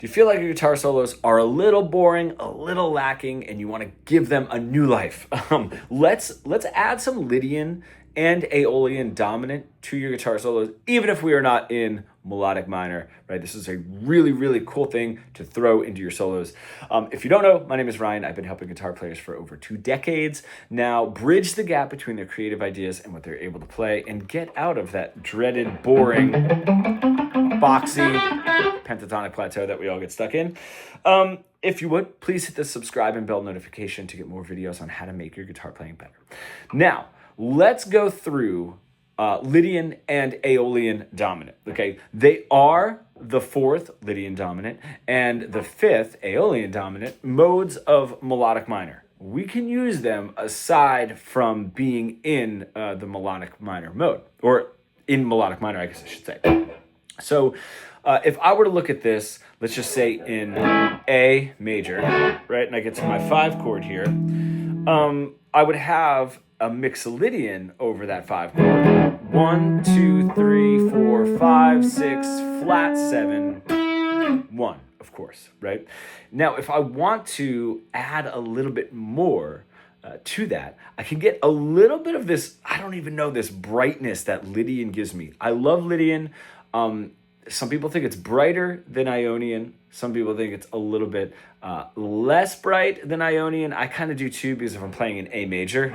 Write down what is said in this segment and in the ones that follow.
Do you feel like your guitar solos are a little boring, a little lacking, and you want to give them a new life? Let's add some Lydian and Aeolian Dominant to your guitar solos, even if we are not in melodic minor, right? This is a really, really cool thing to throw into your solos. If you don't know, my name is Ryan. I've been helping guitar players for over 2 decades now bridge the gap between their creative ideas and what they're able to play and get out of that dreaded, boring, boxy, pentatonic plateau that we all get stuck in. If you would, please hit the subscribe and bell notification to get more videos on how to make your guitar playing better. Now, let's go through Lydian and Aeolian Dominant, okay? They are the 4th Lydian Dominant and the 5th Aeolian Dominant modes of melodic minor. We can use them aside from being in the melodic minor mode, or in melodic minor, I guess I should say. So if I were to look at this, let's just say in A major, right? And I get to my 5 chord here. I would have a Mixolydian over that 5 chord. 1, 2, 3, 4, 5, 6, flat 7, 1, of course, right? Now, if I want to add a little bit more to that, I can get a little bit of this, I don't even know, this brightness that Lydian gives me. I love Lydian. Some people think it's brighter than Ionian. Some people think it's a little bit less bright than Ionian. I kind of do too, because if I'm playing in A major,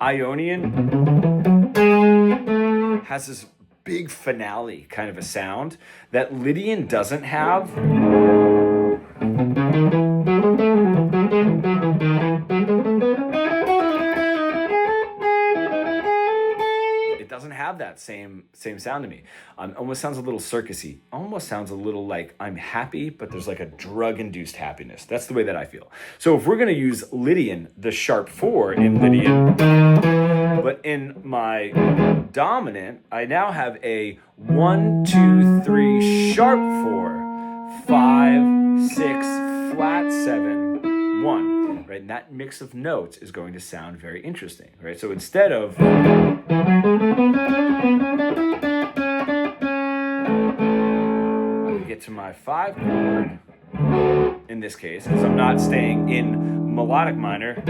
Ionian has this big finale kind of a sound that Lydian doesn't have. Doesn't have that same sound to me. Almost sounds a little circusy. Almost sounds a little like I'm happy, but there's like a drug-induced happiness. That's the way that I feel. So if we're going to use Lydian, the sharp 4 in Lydian, but in my dominant, I now have a 1, 2, 3 sharp 4, 5, 6, flat 7, 1. Right? And that mix of notes is going to sound very interesting, right? So instead of I get to my 5 chord in this case, because I'm not staying in melodic minor.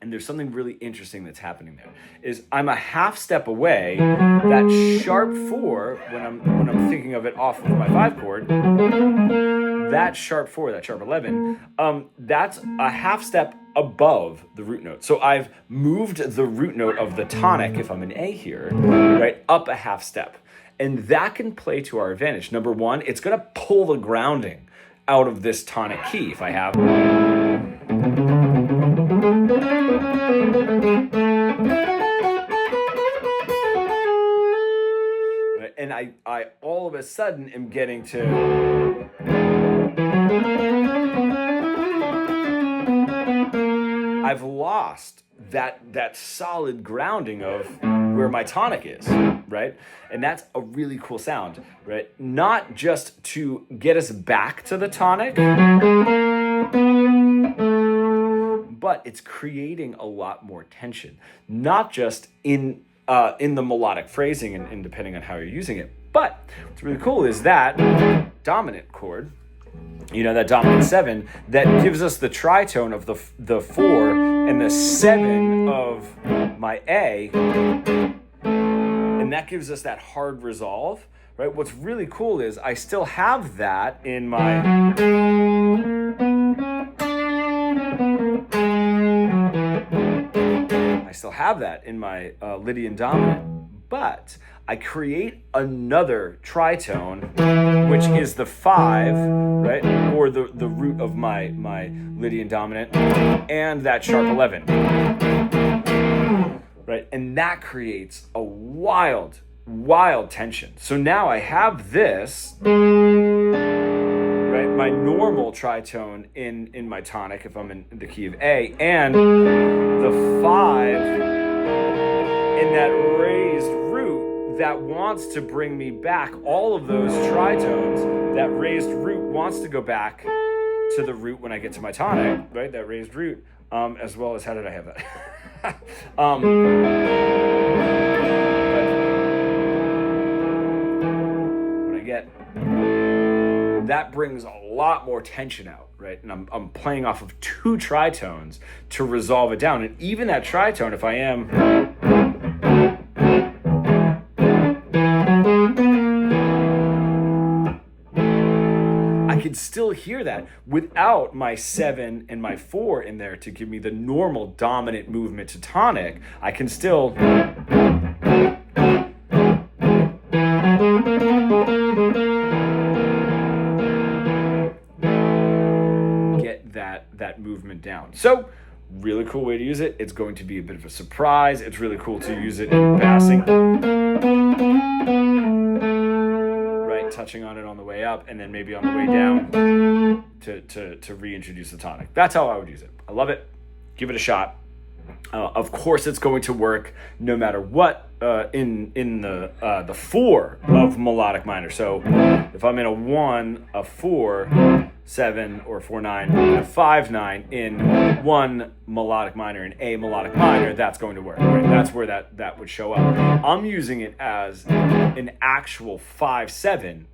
There's something really interesting that's happening there. Is I'm a half step away. That sharp 4, when I'm thinking of it off of my 5 chord, that sharp 4, that sharp 11, that's a half step above the root note. So I've moved the root note of the tonic, if I'm in A here, right, up a half step. And that can play to our advantage. Number one, it's going to pull the grounding out of this tonic key. If I have... And I all of a sudden am getting to... I've lost that solid grounding of where my tonic is, right? And that's a really cool sound, right? Not just to get us back to the tonic, but it's creating a lot more tension, not just in the melodic phrasing and depending on how you're using it. But what's really cool is that dominant chord, that dominant 7, that gives us the tritone of the 4 and the 7 of my A, and that gives us that hard resolve, right? What's really cool is I still have that in my... Lydian Dominant, but I create another tritone, which is the 5, right, or the root of my Lydian Dominant, and that sharp 11, right, and that creates a wild tension. So now I have this, right, my normal tritone in my tonic if I'm in the key of A, and the 5 in that raised root that wants to bring me back all of those tritones. That raised root wants to go back to the root when I get to my tonic, right? That raised root as well as how did I have that? What I get, that brings a lot more tension out, right? And I'm playing off of 2 tritones to resolve it down. And even that tritone, if I am, I can still hear that without my 7 and my 4 in there to give me the normal dominant movement to tonic. I can still get that movement down. So really cool way to use it. It's going to be a bit of a surprise. It's really cool to use it in passing, right? Touching on it on the way up and then maybe on the way down to reintroduce the tonic. That's how I would use it. I love it. Give it a shot. Of course, it's going to work no matter what in the 4 of melodic minor. So if I'm in a 1, a 4, 7, or 4/9, and a 5/9 in 1 melodic minor and A melodic minor, that's going to work. Right? That's where that would show up. I'm using it as an actual 5/7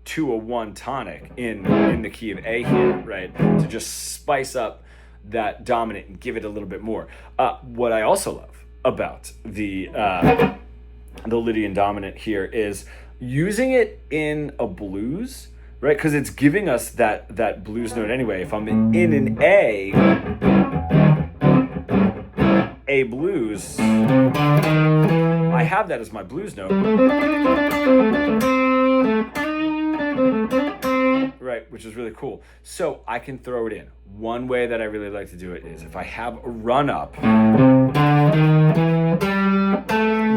to a 1 tonic in the key of A here, right? To just spice up that dominant and give it a little bit more. What I also love about the Lydian Dominant here is using it in a blues, right? Because it's giving us that blues note anyway. If I'm in an A blues, I have that as my blues note. Right, which is really cool. So I can throw it in. One way that I really like to do it is if I have a run up, when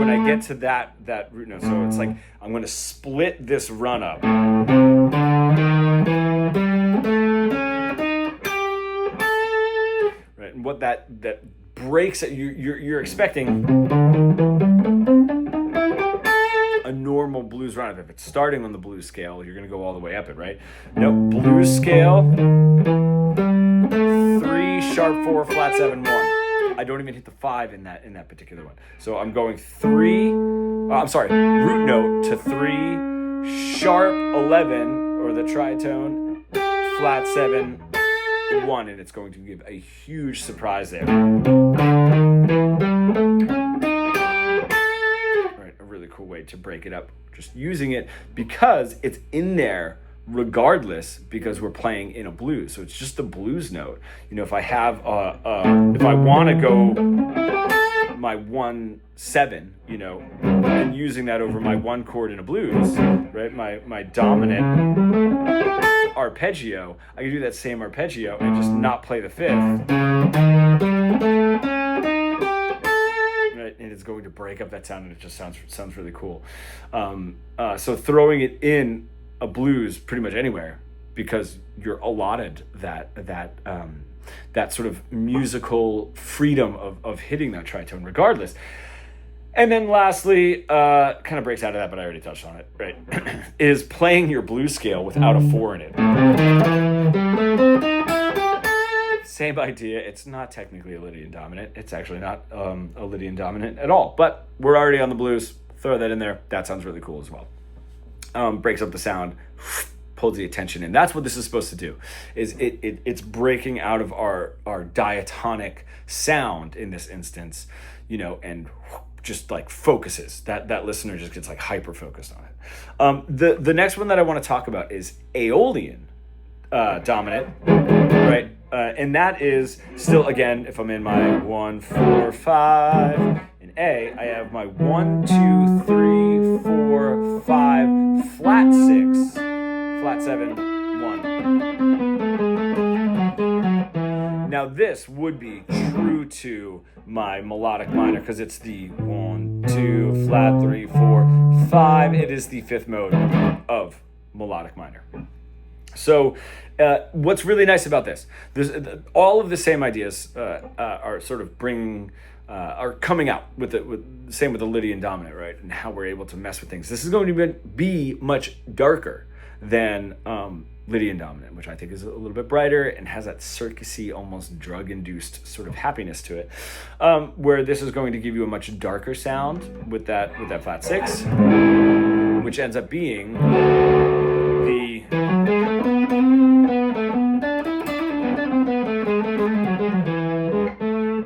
I get to that root note, so it's like I'm going to split this run up. Right, and what that breaks it, you're expecting a normal blues run up. If it's starting on the blues scale, you're going to go all the way up it, right? No, blues scale, 3, sharp 4, flat 7, 1. I don't even hit the 5 in that particular one. So I'm going root note to 3, sharp 11, or the tritone, flat 7, 1, and it's going to give a huge surprise there. Really cool way to break it up, just using it because it's in there regardless, because we're playing in a blues, so it's just a blues note. You know, if I have if I want to go my 1/7, you know, and using that over my 1 chord in a blues, right, my dominant arpeggio, I can do that same arpeggio and just not play the 5th. And it's going to break up that sound, and it just sounds really cool. So throwing it in a blues pretty much anywhere, because you're allotted that sort of musical freedom of hitting that tritone regardless. And then lastly, kind of breaks out of that, but I already touched on it, right? Is playing your blues scale without a 4 in it. Same idea. It's not technically a Lydian Dominant. It's actually not a Lydian Dominant at all. But we're already on the blues. Throw that in there. That sounds really cool as well. Breaks up the sound, pulls the attention in. That's what this is supposed to do. Is it's breaking out of our diatonic sound in this instance, you know, and just like focuses. That listener just gets like hyper focused on it. The next one that I want to talk about is Aeolian Dominant, right? And that is still, again, if I'm in my 1, 4, 5 in A, I have my 1, 2, 3, 4, 5, flat 6, flat 7, 1. Now this would be true to my melodic minor, because it's the 1, 2, flat 3, 4, 5. It is the 5th mode of melodic minor. So what's really nice about this, there's all of the same ideas are sort of are coming out with the Lydian Dominant, right? And how we're able to mess with things. This is going to be much darker than Lydian Dominant, which I think is a little bit brighter and has that circusy, almost drug-induced sort of happiness to it. Where this is going to give you a much darker sound with that flat 6, which ends up being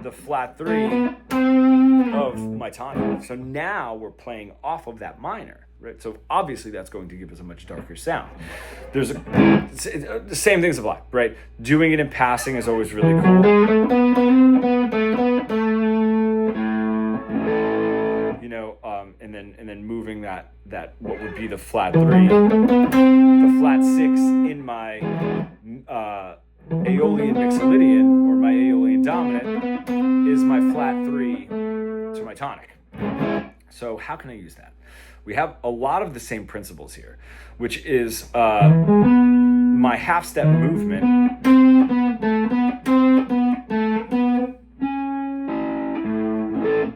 the flat 3 of my tonic. So now we're playing off of that minor, right? So obviously that's going to give us a much darker sound. The same things apply, right? Doing it in passing is always really cool. You know, and then moving that what would be the flat 3, the flat 6 in my Aeolian Mixolydian or my Aeolian Dominant is my flat 3 to my tonic. So how can I use that? We have a lot of the same principles here, which is my half-step movement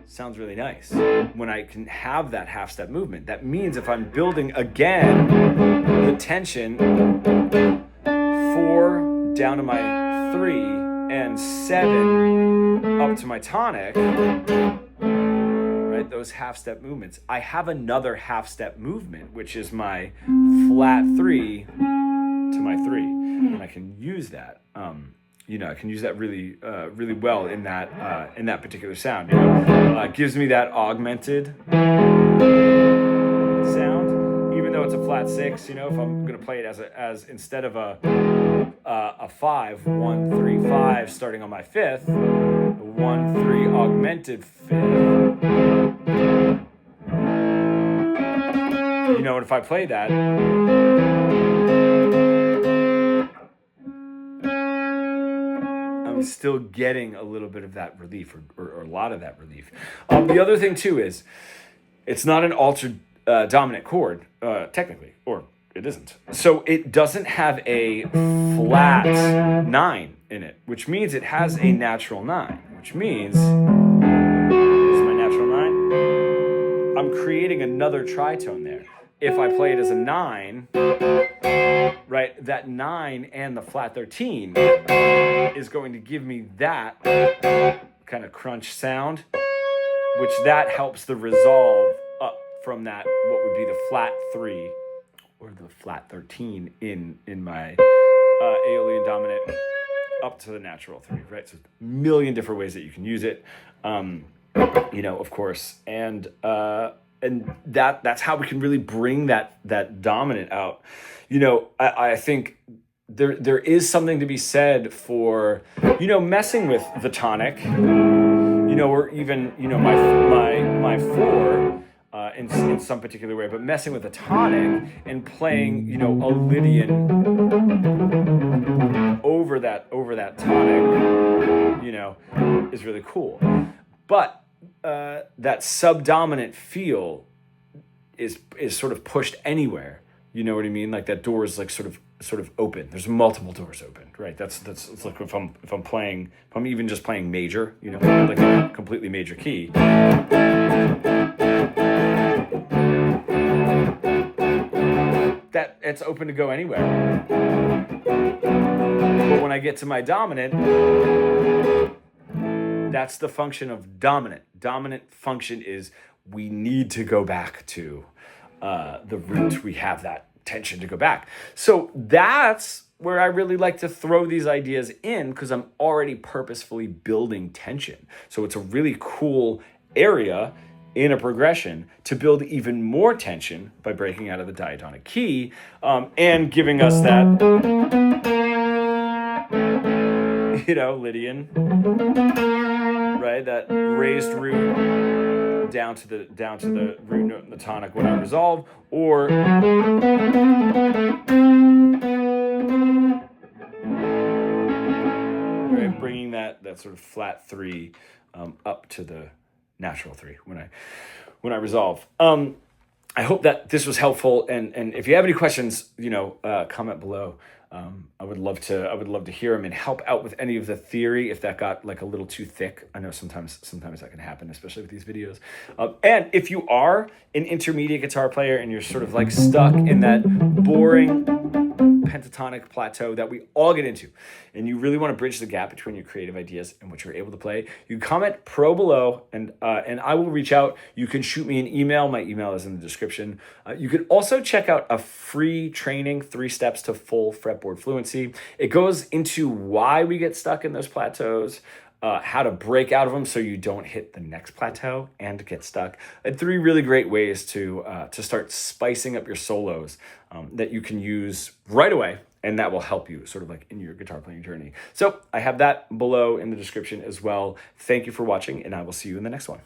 sounds really nice. When I can have that half-step movement, that means if I'm building again the tension 4 down to my 3 and 7 up to my tonic, right? Those half-step movements. I have another half-step movement, which is my flat 3 to my 3, and I can use that. You know, I can use that really, really well in that particular sound. You know, it gives me that augmented sound, even though it's a flat 6. You know, if I'm gonna play it as instead of a 5, 1, 3, 5, starting on my 5th, 1, 3 augmented 5th. You know, and if I play that, I'm still getting a little bit of that relief, or a lot of that relief. The other thing too is, it's not an altered dominant chord, technically, or it isn't. So it doesn't have a flat 9 in it, which means it has a natural 9, which means, this is my natural 9. I'm creating another tritone there. If I play it as a 9, right, that 9 and the flat 13 is going to give me that kind of crunch sound, which that helps the resolve up from that, what would be the flat 3 or the flat 13 in my Aeolian Dominant up to the natural 3, right? So a million different ways that you can use it, you know, of course, and that's how we can really bring that dominant out. You know, I think there is something to be said for, you know, messing with the tonic, you know, or even, you know, my 4 in some particular way, but messing with the tonic and playing, you know, a Lydian over that tonic, you know, is really cool. But that subdominant feel is sort of pushed anywhere. You know what I mean? Like that door is like sort of open. There's multiple doors open, right? That's it's like if I'm even just playing major, you know, like a completely major key. That it's open to go anywhere. But when I get to my dominant, that's the function of dominant. Dominant function is we need to go back to the root. We have that tension to go back. So that's where I really like to throw these ideas in, because I'm already purposefully building tension. So it's a really cool area in a progression to build even more tension by breaking out of the diatonic key and giving us that, you know, Lydian, right? That raised root down to the root note in the tonic when I resolve, or right, bringing that sort of flat 3 up to the natural 3 when I resolve. I hope that this was helpful, and if you have any questions, you know, comment below. I would love to hear them and help out with any of the theory if that got like a little too thick. I know sometimes that can happen, especially with these videos. And if you are an intermediate guitar player and you're sort of like stuck in that boring pentatonic plateau that we all get into, and you really want to bridge the gap between your creative ideas and what you're able to play, you comment pro below, and I will reach out. You can shoot me an email. My email is in the description. You can also check out a free training, 3 steps to full fretboard fluency. It goes into why we get stuck in those plateaus, how to break out of them so you don't hit the next plateau and get stuck, and 3 really great ways to start spicing up your solos that you can use right away, and that will help you sort of like in your guitar playing journey. So I have that below in the description as well. Thank you for watching, and I will see you in the next one.